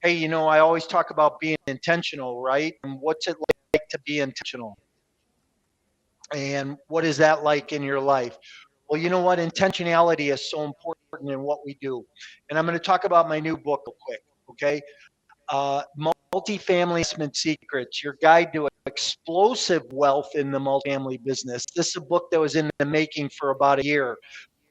Hey, I always talk about being intentional, right? And what's it like to be intentional? And what is that like in your life? Well, you know what? Intentionality is so important in what we do. And I'm going to talk about my new book real quick, okay? Multifamily Investment Secrets, your guide to explosive wealth in the multifamily business. This is a book that was in the making for about a year.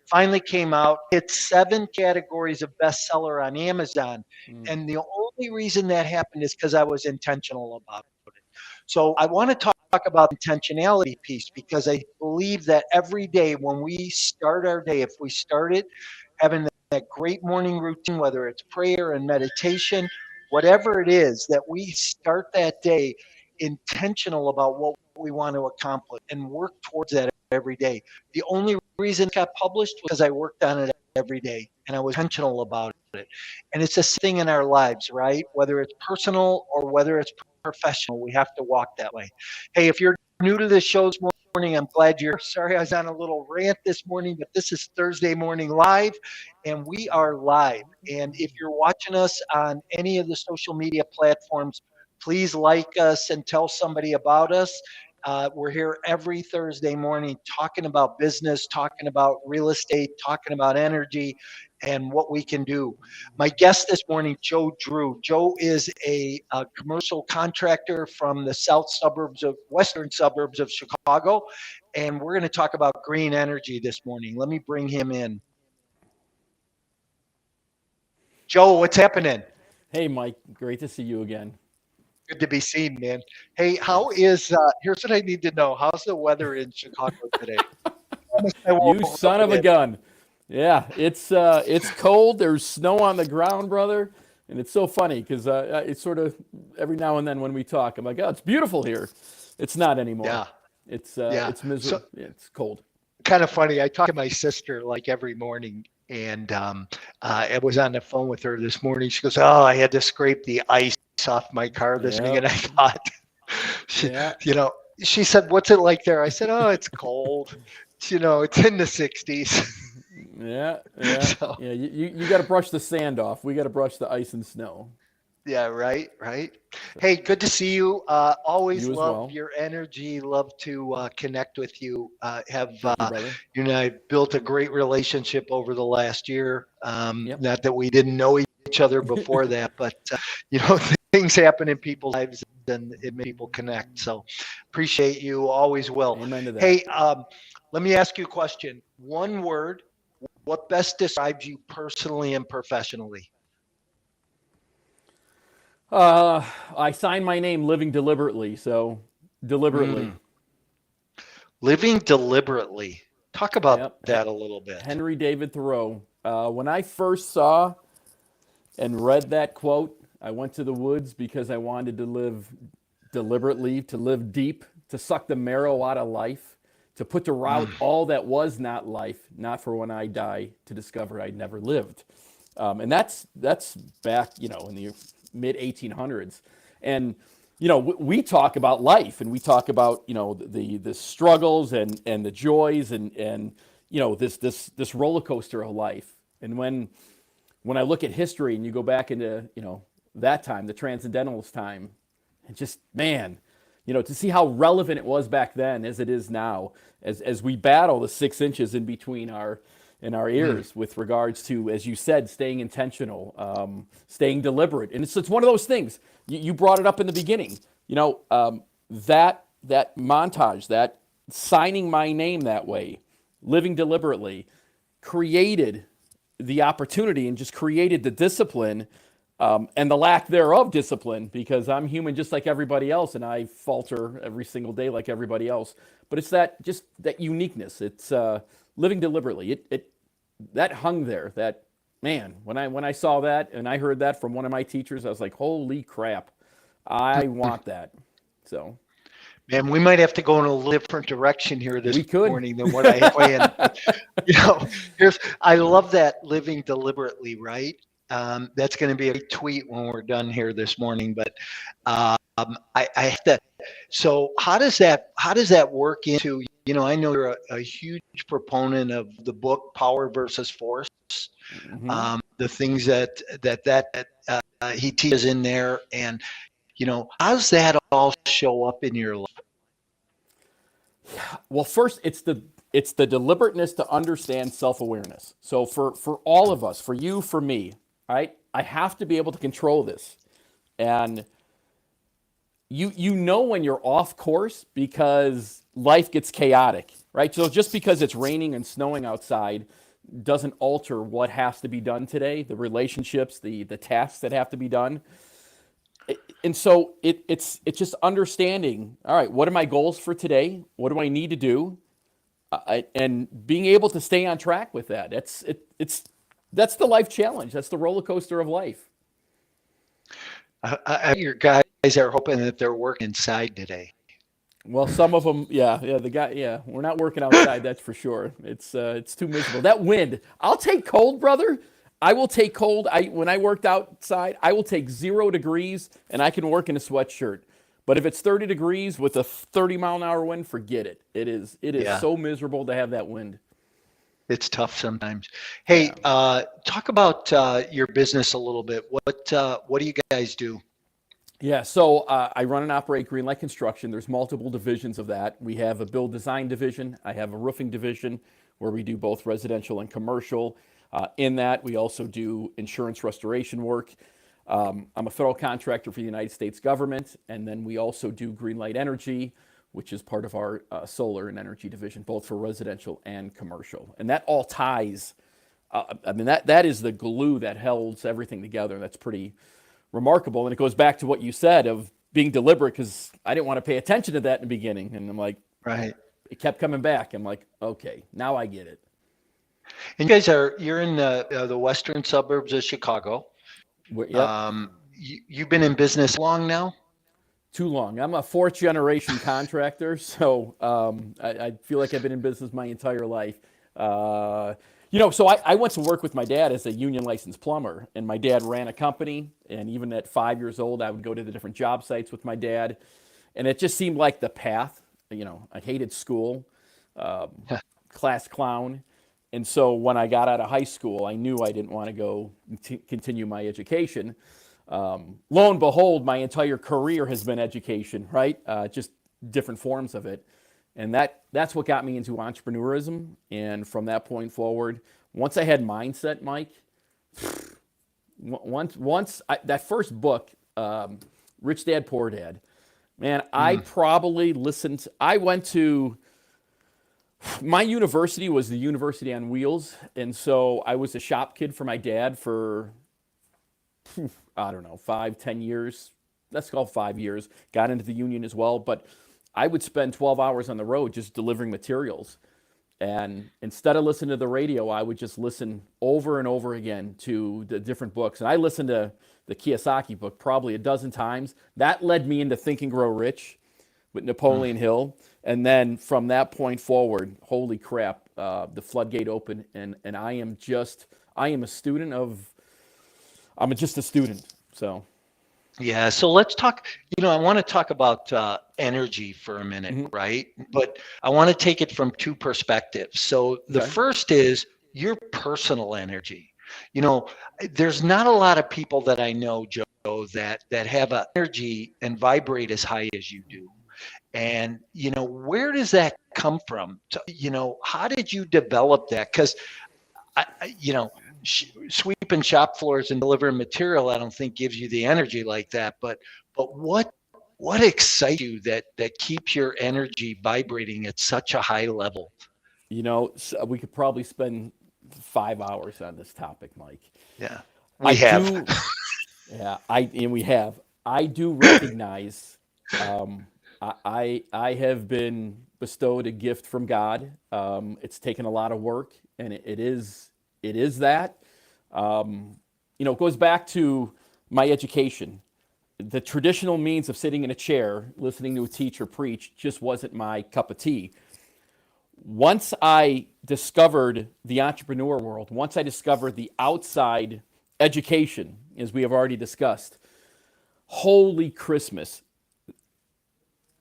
Finally came out. It's 7 categories of bestseller on Amazon. Mm. And the only reason that happened is because I was intentional about it. So I want to talk about the intentionality piece because I believe that every day when we start our day, if we start it having that great morning routine, whether it's prayer and meditation, whatever it is, that we start that day intentional about what we want to accomplish and work towards that every day. The only reason it got published was because I worked on it every day and I was intentional about it. And it's this thing in our lives, right? Whether it's personal or whether it's professional, we have to walk that way. Hey, if you're new to this show this morning, I'm glad you're. Sorry, I was on a little rant this morning, but this is Thursday Morning Live, and we are live. And if you're watching us on any of the social media platforms, please like us and tell somebody about us. We're here every Thursday morning talking about business, talking about real estate, talking about energy, and what we can do. My guest this morning, Joe Drew. Joe is a commercial contractor from the western suburbs of Chicago, and we're going to talk about green energy this morning. Let me bring him in. Joe, what's happening? Hey, Mike, great to see you again. Good to be seen, man. Hey, how Thanks. is? Here's what I need to know. How's the weather in Chicago today? Promise I won't You rub son it of a in. gun. Yeah, it's cold. There's snow on the ground, brother, and it's so funny because it's sort of every now and then when we talk, I'm like, oh, it's beautiful here. It's not anymore. Yeah, yeah. It's So miserable. It's cold. kind of funny. I talk to my sister like every morning, and I was on the phone with her this morning. She goes, "Oh, I had to scrape the ice off my car this morning," Yep. and I thought, she, Yeah. you know, she said, "What's it like there?" I said, "Oh, it's cold. It's in the 60s." Yeah. Yeah. So Yeah. You got to brush the sand off. We got to brush the ice and snow. yeah, right, right. So Hey, good to see you. Always you as love well. your energy. Love to connect with you. Have Thank you, brother. you and I built a great relationship over the last year. Yep. Not that we didn't know each other before that, but you know, things happen in people's lives and it makes people connect. So appreciate you. Always will. Amen to that. Hey, let me ask you a question. One word. What best describes you personally and professionally? I signed my name living deliberately, so deliberately. Mm, living deliberately. Talk about Yep. that a little bit. Henry David Thoreau. When I first saw and read that quote, I went to the woods because I wanted to live deliberately, to live deep, to suck the marrow out of life, to put to rout Mm, all that was not life, not for when I die, to discover I'd never lived. And that's back, in the mid 1800s. And we talk about life, and we talk about the struggles and the joys and this roller coaster of life. And when I look at history and you go back into that time, the Transcendentalist time, and just man, to see how relevant it was back then as it is now, as we battle the 6 inches in between our mm. ears with regards to, as you said, staying intentional, staying deliberate, and it's one of those things. You brought it up in the beginning. That montage, that signing my name that way, living deliberately, created the opportunity and just created the discipline and the lack thereof discipline, because I'm human just like everybody else and I falter every single day like everybody else. But it's that uniqueness. It's living deliberately. It that hung there. That man, when I saw that and I heard that from one of my teachers, I was like, holy crap, I want that. So Man, we might have to go in a little different direction here this we could. morning than what I had planned. But, you know, I love that living deliberately, right? That's going to be a great tweet when we're done here this morning. But I have to. So how does that work into? I know you're a huge proponent of the book Power versus Force. Hmm. The things that he teaches in there. And, how does that all show up in your life? Well, first, it's the deliberateness to understand self-awareness. So for all of us, for you, for me, right? I have to be able to control this. And you know when you're off course because life gets chaotic, right? So just because it's raining and snowing outside doesn't alter what has to be done today, the relationships, the tasks that have to be done. And so it's just understanding, all right, what are my goals for today? What do I need to do? And being able to stay on track with that. That's the life challenge. That's the roller coaster of life. Your guys are hoping that they're working inside today. Well, some of them, yeah, we're not working outside, that's for sure. It's too miserable. That wind, I'll take cold, brother. I will take cold. When I worked outside, I will take 0 degrees and I can work in a sweatshirt. But if it's 30 degrees with a 30-mile-an-hour wind, forget it. It is Yeah. so miserable to have that wind. It's tough sometimes. Hey, talk about your business a little bit. What do you guys do? Yeah, so I run and operate Greenlight Construction. There's multiple divisions of that. We have a build design division. I have a roofing division where we do both residential and commercial. In that, we also do insurance restoration work. I'm a federal contractor for the United States government, and then we also do Greenlight Energy, which is part of our solar and energy division, both for residential and commercial. And that all ties. That is the glue that holds everything together. That's pretty remarkable. And it goes back to what you said of being deliberate, because I didn't want to pay attention to that in the beginning. And I'm like, right. It kept coming back. I'm like, okay, now I get it. And you're in the western suburbs of Chicago. Yep. You've been in business long now? Too long. I'm a 4th generation contractor, so I feel like I've been in business my entire life. So I went to work with my dad as a union licensed plumber, and my dad ran a company. And even at 5 years old, I would go to the different job sites with my dad, and it just seemed like the path. I hated school, class clown. And so when I got out of high school, I knew I didn't want to go continue my education. Lo and behold, my entire career has been education, right? Just different forms of it. And that's what got me into entrepreneurism. And from that point forward, once I had mindset, Mike, that first book, Rich Dad, Poor Dad, man, I probably listened. I went to, my university was the University on Wheels. And so I was a shop kid for my dad for, I don't know, 5-10 years. Let's call it 5 years. Got into the union as well. But I would spend 12 hours on the road just delivering materials. And instead of listening to the radio, I would just listen over and over again to the different books. And I listened to the Kiyosaki book probably a dozen times. That led me into Think and Grow Rich with Napoleon Hill. And then from that point forward, holy crap, the floodgate opened. And I am just a student of, I'm just a student. So. Yeah. So let's talk, I want to talk about energy for a minute, right? But I want to take it from two perspectives. So the first is your personal energy. There's not a lot of people that I know, Joe, that have an energy and vibrate as high as you do. And, where does that come from? How did you develop that? Because, sweeping shop floors and delivering material, I don't think gives you the energy like that. But what excites you that keeps your energy vibrating at such a high level? We could probably spend 5 hours on this topic, Mike. Yeah, we have. I do recognize. I have been bestowed a gift from God. It's taken a lot of work, and it is that. It goes back to my education. The traditional means of sitting in a chair, listening to a teacher preach, just wasn't my cup of tea. Once I discovered the entrepreneur world, once I discovered the outside education, as we have already discussed, holy Christmas,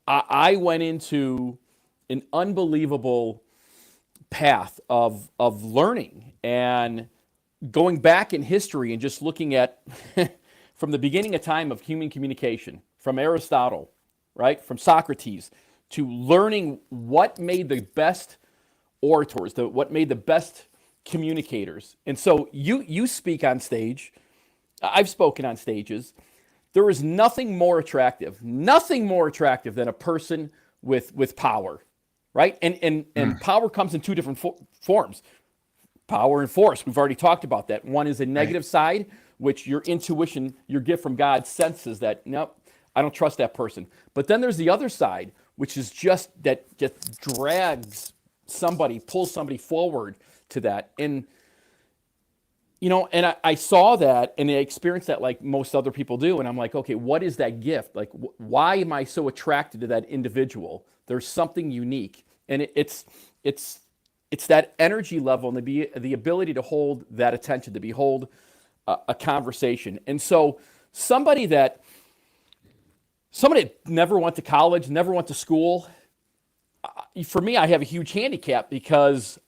I went into an unbelievable path of learning and going back in history and just looking at from the beginning of time of human communication, from Aristotle, right, from Socrates, to learning what made the best orators, what made the best communicators. And so you speak on stage. I've spoken on stages. There is nothing more attractive than a person with power, right? And power comes in two different forms. Power and force. We've already talked about that. One is a negative side, which your intuition, your gift from God senses that, nope, I don't trust that person. But then there's the other side, which is just drags somebody, pulls somebody forward to that. And, and I saw that and I experienced that like most other people do. And I'm like, okay, what is that gift? Like, why am I so attracted to that individual? There's something unique. And it's that energy level and the ability to hold that attention, to behold a conversation. And so somebody that never went to college, never went to school, for me, I have a huge handicap because,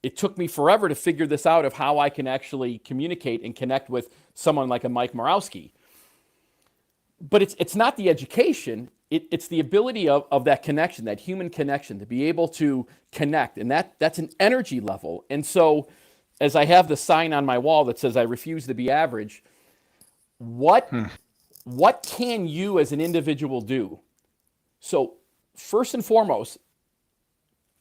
it took me forever to figure this out of how I can actually communicate and connect with someone like a Mike Morawski. But it's not the education, it's the ability of that connection, that human connection, to be able to connect. And that's an energy level. And so as I have the sign on my wall that says, I refuse to be average, what can you as an individual do? So first and foremost,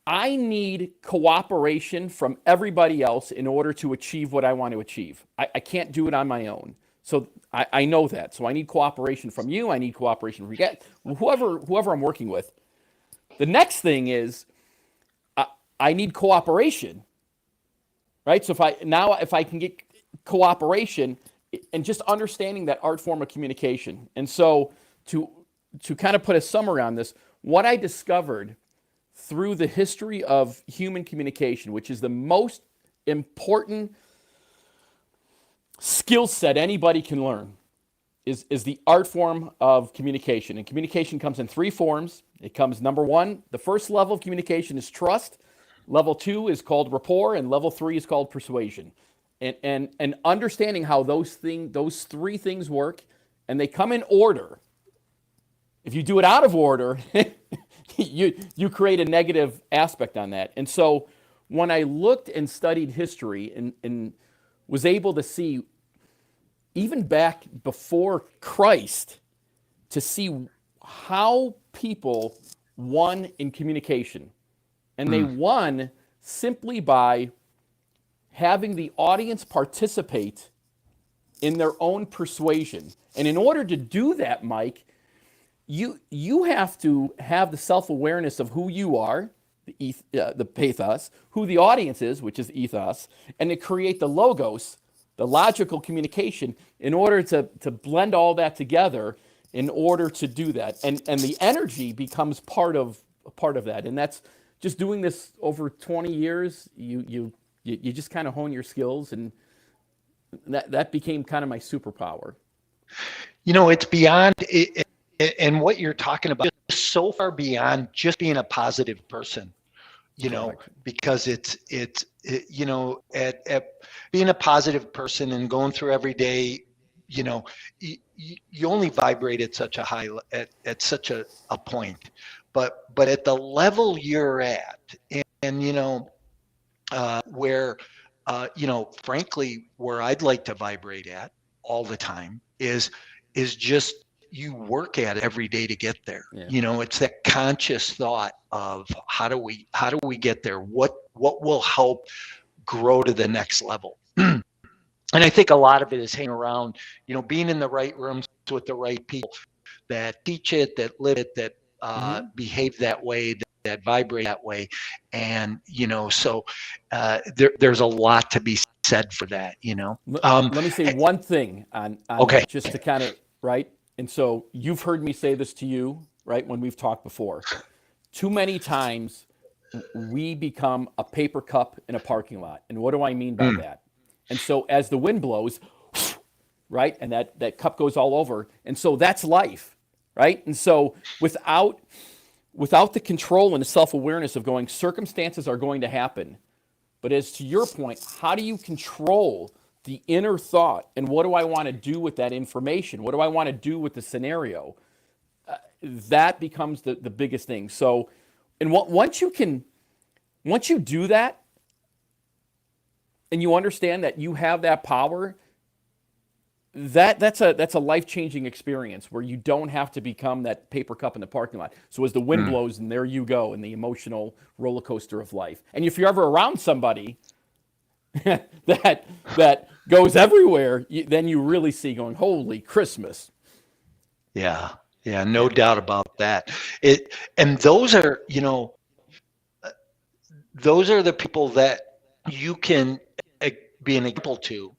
I need cooperation from everybody else in order to achieve what I want to achieve. I can't do it on my own. So I know that. So I need cooperation from you. I need cooperation from whoever I'm working with. The next thing is I need cooperation, right? So if I can get cooperation and just understanding that art form of communication. And so to kind of put a summary on this, what I discovered through the history of human communication, which is the most important skill set anybody can learn, is the art form of communication. And communication comes in three forms. It comes, number one, the first level of communication is trust. Level two is called rapport, and level three is called persuasion. And understanding how those three things work, and they come in order. If you do it out of order, you create a negative aspect on that. And so when I looked and studied history and was able to see, even back before Christ, to see how people won in communication. And they won simply by having the audience participate in their own persuasion. And in order to do that, Mike, you have to have the self-awareness of who you are, the pathos, who the audience is, which is ethos, and to create the logos, the logical communication, in order to blend all that together in order to do that. And the energy becomes part of that. And that's just doing this over 20 years, you just kind of hone your skills, and that became kind of my superpower. It's beyond it. And what you're talking about is so far beyond just being a positive person, because it's at being a positive person and going through every day, you only vibrate at such a high, at such a point, but at the level you're at, and where, frankly, where I'd like to vibrate at all the time is just, you work at it every day to get there. Yeah. It's that conscious thought of how do we get there? What will help grow to the next level? And I think a lot of it is hanging around, being in the right rooms with the right people that teach it, that live it, that behave that way, that vibrate that way. And, so there's a lot to be said for that, Let me say one thing on okay. That, just to kind of, right? And so you've heard me say this to you, right, when we've talked before. Too many times we become a paper cup in a parking lot. And what do I mean by that? And so as the wind blows, right, and that cup goes all over. And so that's life, right? And so without the control and the self-awareness of going, circumstances are going to happen. But as to your point, how do you control the inner thought and what do I want to do with that information? What do I want to do with the scenario? That becomes the biggest thing. So, and once you do that and you understand that you have that power, that's a life-changing experience where you don't have to become that paper cup in the parking lot. So as the wind blows, and there you go in the emotional roller coaster of life. And if you're ever around somebody that goes everywhere, then you really see going, holy Christmas. Yeah, no doubt about that. And those are, those are the people that you can be an example to,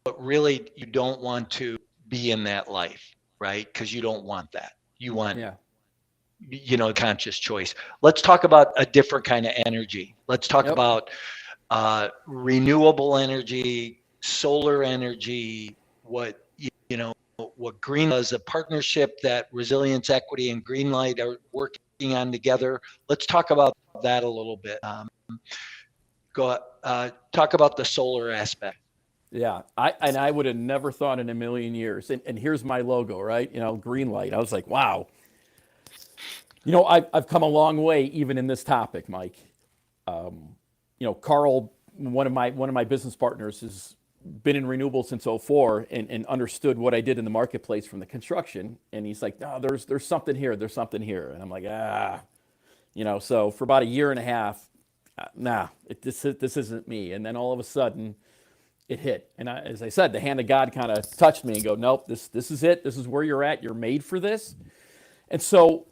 but really you don't want to be in that life, right? Because you don't want that. You want, conscious choice. Let's talk about a different kind of energy. Let's talk about renewable energy, solar energy, what Green does, a partnership that Resilience Equity and Greenlight are working on together. Let's talk about that a little bit. Talk about the solar aspect. Yeah, I would have never thought in a million years. And here's my logo, right? Greenlight. I was like, wow. I've come a long way even in this topic, Mike. Carl, one of my business partners, has been in renewables since '04 and understood what I did in the marketplace from the construction. And he's like, no, there's something here. There's something here. And I'm like, so for about a year and a half, this isn't me. And then all of a sudden it hit. And as I said, the hand of God kind of touched me and go, nope, this is it. This is where you're at. You're made for this. And so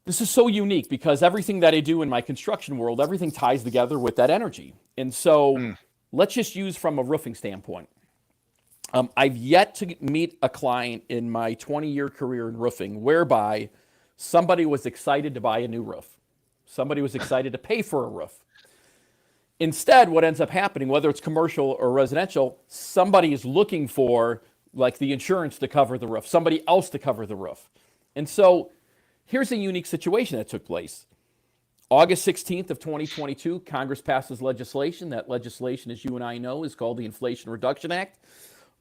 this is so unique because everything that I do in my construction world, everything ties together with that energy. And so let's just use from a roofing standpoint. I've yet to meet a client in my 20-year career in roofing whereby somebody was excited to buy a new roof. Somebody was excited to pay for a roof. Instead, what ends up happening, whether it's commercial or residential, somebody is looking for like the insurance to cover the roof, somebody else to cover the roof. And so here's a unique situation that took place. August 16th of 2022, Congress passes legislation. That legislation, as you and I know, is called the Inflation Reduction Act.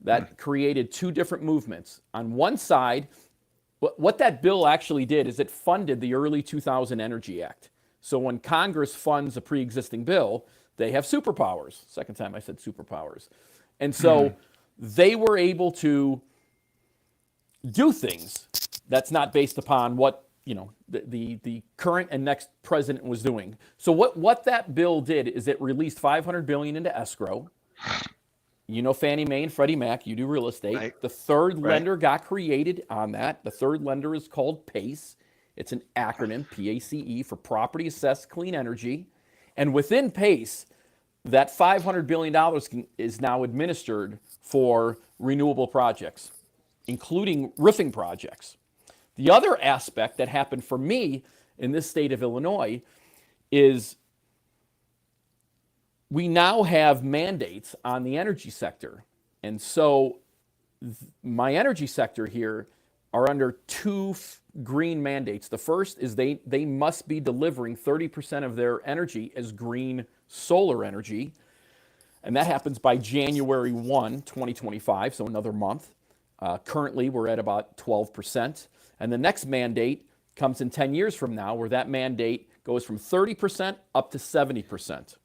That created two different movements. On one side, what that bill actually did is it funded the early 2000 Energy Act. So when Congress funds a pre-existing bill, they have superpowers. Second time I said superpowers. And so they were able to do things that's not based upon what the current and next president was doing. So what that bill did is it released $500 billion into escrow. Fannie Mae and Freddie Mac, you do real estate. Right. The third lender got created on that. The third lender is called PACE. It's an acronym, PACE, for Property Assessed Clean Energy. And within PACE, that $500 billion is now administered for renewable projects, including roofing projects. The other aspect that happened for me in this state of Illinois is we now have mandates on the energy sector. And so my energy sector here are under two green mandates. The first is they must be delivering 30% of their energy as green solar energy. And that happens by January 1, 2025, so another month. Currently, we're at about 12%. And the next mandate comes in 10 years from now, where that mandate goes from 30% up to 70%.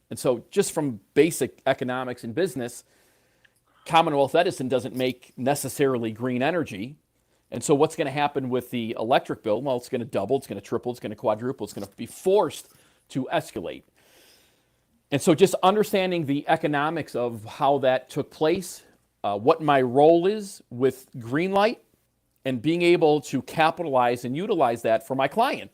And so just from basic economics and business, Commonwealth Edison doesn't make necessarily green energy. And so what's going to happen with the electric bill? Well, it's going to double, it's going to triple, it's going to quadruple, it's going to be forced to escalate. And so just understanding the economics of how that took place, what my role is with Greenlight, and being able to capitalize and utilize that for my client,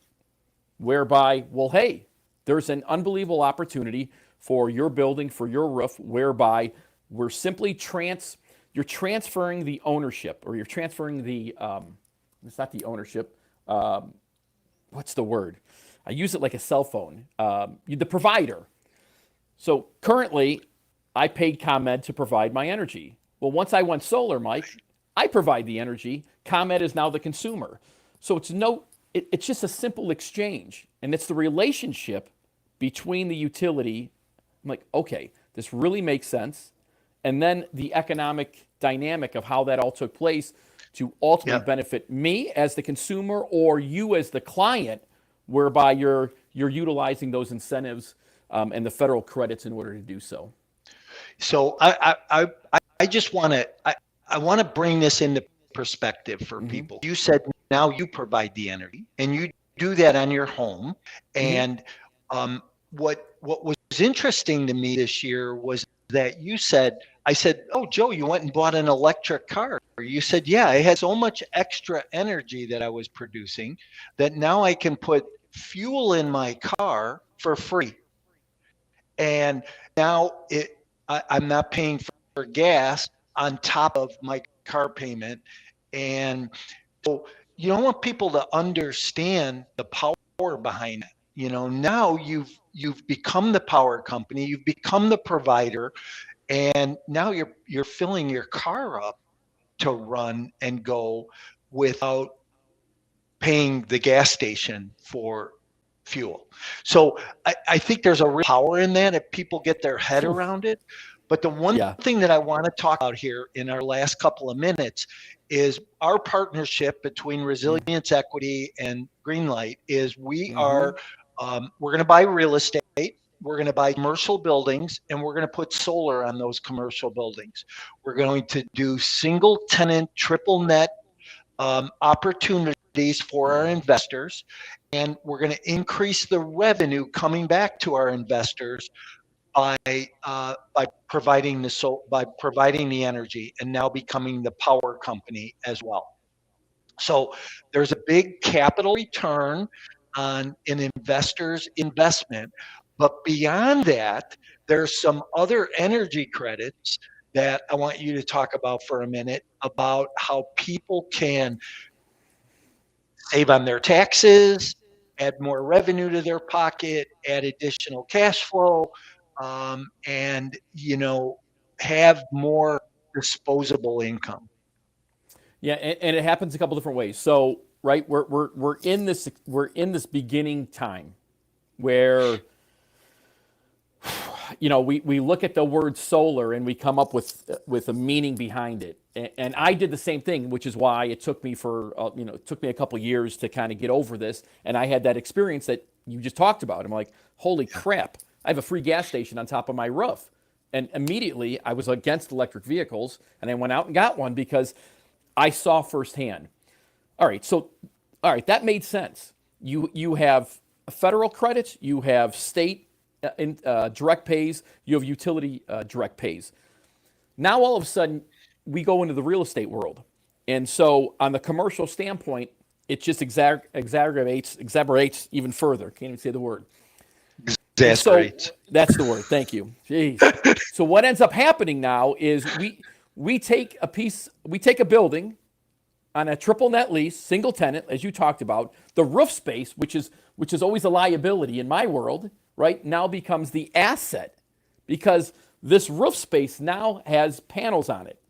whereby, well, hey, there's an unbelievable opportunity for your building, for your roof, whereby we're simply you're transferring the ownership, or you're transferring the, it's not the ownership, what's the word? I use it like a cell phone, the provider. So currently, I paid ComEd to provide my energy. Well, once I went solar, Mike, I provide the energy. ComEd is now the consumer. So it's just a simple exchange. And it's the relationship between the utility. I'm like, okay, This really makes sense. And then the economic dynamic of how that all took place to ultimately benefit me as the consumer or you as the client, whereby you're utilizing those incentives and the federal credits in order to do so. So I just want to I want to bring this into perspective for people. You said now you provide the energy and you do that on your home. And what was interesting to me this year was that you said, I said, "Oh, Joe, you went and bought an electric car." You said, "Yeah, I had so much extra energy that I was producing that now I can put fuel in my car for free." And now I'm not paying for gas on top of my car payment. And so you don't want people to understand the power behind it. You know, now you've become the power company, you've become the provider, and now you're filling your car up to run and go without paying the gas station for fuel. So I think there's a real power in that if people get their head around it. But the one thing that I want to talk about here in our last couple of minutes is our partnership between Resilience Equity and Greenlight is we are, we're going to buy real estate. We're going to buy commercial buildings and we're going to put solar on those commercial buildings. We're going to do single tenant, triple net opportunities for our investors. And we're going to increase the revenue coming back to our investors by providing the energy and now becoming the power company as well. So there's a big capital return on an investor's investment, but beyond that, there's some other energy credits that I want you to talk about for a minute about how people can save on their taxes, add more revenue to their pocket, add additional cash flow, and have more disposable income. Yeah, and it happens a couple different ways. So, right, we're in this beginning time where we look at the word solar and we come up with a meaning behind it. And I did the same thing, which is why it took me it took me a couple years to kind of get over this. And I had that experience that you just talked about. I'm like, holy crap, I have a free gas station on top of my roof. And immediately I was against electric vehicles and I went out and got one because I saw firsthand. All right, that made sense. You have federal credits, you have state direct pays, you have utility direct pays. Now all of a sudden we go into the real estate world. And so on the commercial standpoint, it just exaggerates even further. Can't even say the word. Exasperates. So, that's the word. Thank you. Jeez. So what ends up happening now is we take a building on a triple net lease, single tenant, as you talked about. The roof space, which is always a liability in my world, right, now becomes the asset because this roof space now has panels on it.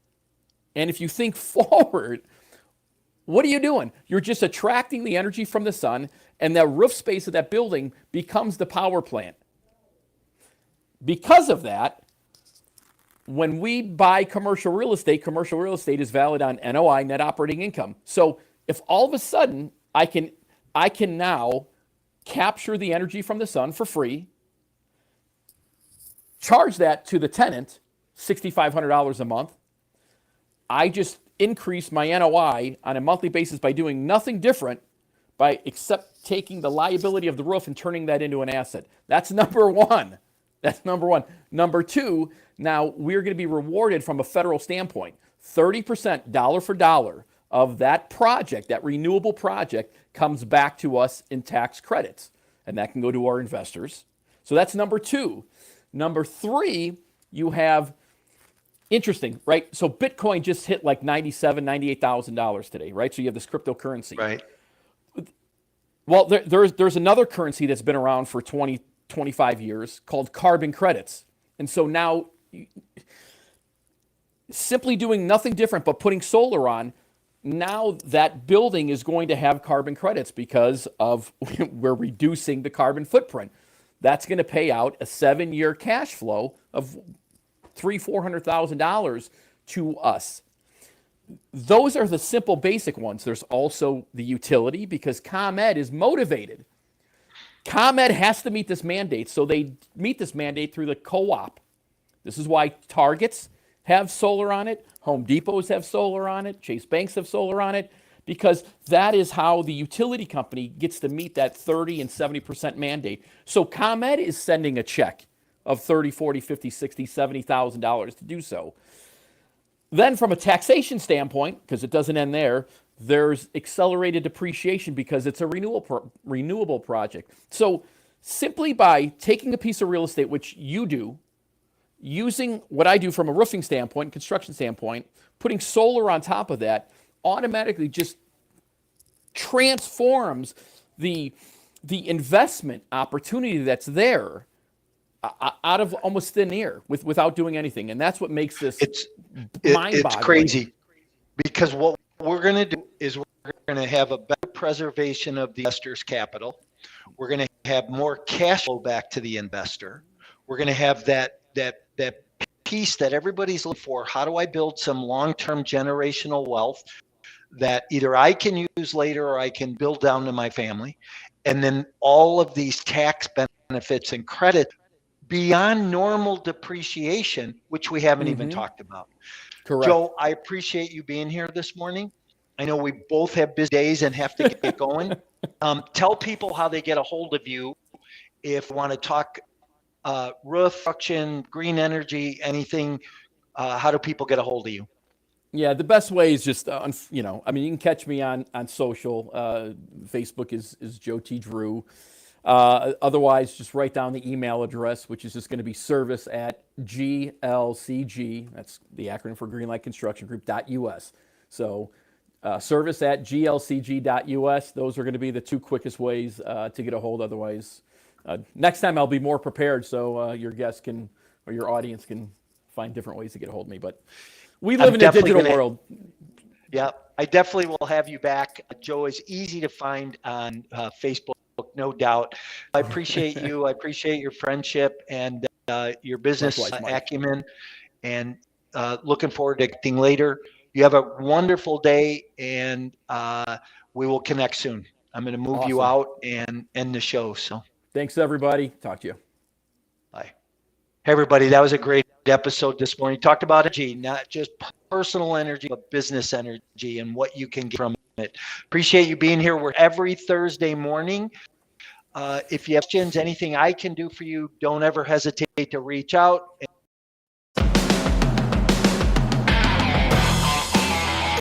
And if you think forward, what are you doing? You're just attracting the energy from the sun, and that roof space of that building becomes the power plant. Because of that, when we buy commercial real estate is valid on NOI, net operating income. So if all of a sudden I can now capture the energy from the sun for free, charge that to the tenant, $6,500 a month, I just increase my NOI on a monthly basis by doing nothing different except taking the liability of the roof and turning that into an asset. That's number one. Number two, now we're going to be rewarded from a federal standpoint. 30% dollar for dollar of that project, that renewable project, comes back to us in tax credits. And that can go to our investors. So that's number two. Number three, you have, interesting, right? So Bitcoin just hit like $97,000, $98,000 today, right? So you have this cryptocurrency. Right. Well, there's another currency that's been around for 20, 25 years called carbon credits. And so now, simply doing nothing different but putting solar on, now that building is going to have carbon credits because of we're reducing the carbon footprint. That's going to pay out a 7-year cash flow of $400,000 to us. Those are the simple basic ones. There's also the utility, because ComEd is motivated. ComEd has to meet this mandate, so they meet this mandate through the co-op. This is why Targets have solar on it, Home Depots have solar on it, Chase Banks have solar on it, because that is how the utility company gets to meet that 30 and 70% mandate. So ComEd is sending a check of $30, $40, $50, $60, $70,000 to do so. Then from a taxation standpoint, because it doesn't end there, there's accelerated depreciation because it's a renewable project. So simply by taking a piece of real estate, which you do, using what I do from a roofing standpoint, construction standpoint, putting solar on top of that, automatically just transforms the investment opportunity that's there out of almost thin air without doing anything. And that's what makes this mind-boggling. It's crazy, because what we're going to do is we're going to have a better preservation of the investor's capital. We're going to have more cash flow back to the investor. We're going to have that piece that everybody's looking for. How do I build some long-term generational wealth that either I can use later or I can build down to my family? And then all of these tax benefits and credit beyond normal depreciation, which we haven't even talked about. Correct. Joe, I appreciate you being here this morning. I know we both have busy days and have to get going. Tell people how they get a hold of you if you want to talk roof, construction, green energy, anything. How do people get a hold of you? Yeah, the best way is just, you can catch me on social. Facebook is Joe T. Drew. Otherwise, just write down the email address, which is just going to be service@GLCG. That's the acronym for Greenlight Construction Group.us. So service@glcg.us. Those are going to be the two quickest ways to get a hold. Otherwise, next time I'll be more prepared, so your guests can, or your audience can, find different ways to get a hold of me. But we live in a digital world. Yeah, I definitely will have you back. Joe is easy to find on Facebook, no doubt. I appreciate you. I appreciate your friendship and your business acumen, and looking forward to connecting later. You have a wonderful day, and we will connect soon. I'm going to move you out and end the show. So thanks, everybody. Talk to you. Bye. Hey, everybody. That was a great episode this morning. Talked about energy, not just personal energy, but business energy and what you can get from it. Appreciate you being here. We're every Thursday morning. If you have questions, anything I can do for you, don't ever hesitate to reach out.